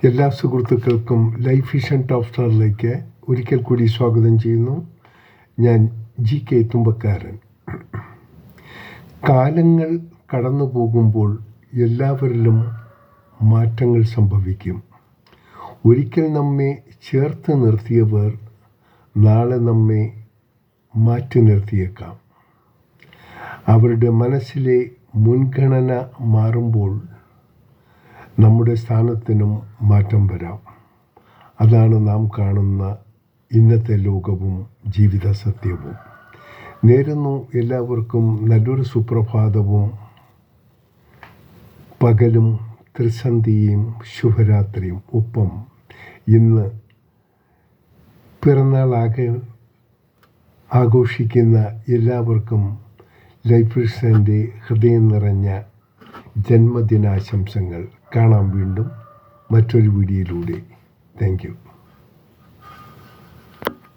എല്ലാ സുഹൃത്തുക്കൾക്കും life vision top സ്റ്റാറിലേക്ക് ഒരിക്കൽ കൂടി സ്വാഗതം ചെയ്യുന്നു. ഞാൻ GK തുമ്പക്കാരൻ. കാലങ്ങൾ കടന്നു പോകുമ്പോൾ എല്ലാവരിലും മാറ്റങ്ങൾ സംഭവിക്കും. ഒരിക്കൽ നമ്മെ ചേർത്ത് നിർത്തിയവർ നാളെ നമ്മെ മാറ്റി നിർത്തിയേക്കാം. അവരുടെ മനസ്സിലെ മുൻഗണന മാറുമ്പോൾ നമ്മുടെ സ്ഥാനത്തിനും മാറ്റം വരാം. അതാണ് നാം കാണുന്ന ഇന്നത്തെ ലോകവും ജീവിത സത്യവും. നേരുന്നു എല്ലാവർക്കും നല്ലൊരു സുപ്രഭാതവും പകലും ത്രിസന്ധിയും ശുഭരാത്രിയും. ഒപ്പം ഇന്ന് പിറന്നാൾ ആഘോഷിക്കുന്ന എല്ലാവർക്കും ലൈഫ് വിഷൻ്റെ ഹൃദയം നിറഞ്ഞ ജന്മദിനാശംസകൾ. കാണാം വീണ്ടും മറ്റൊരു വീഡിയോയിലൂടെ. Thank you.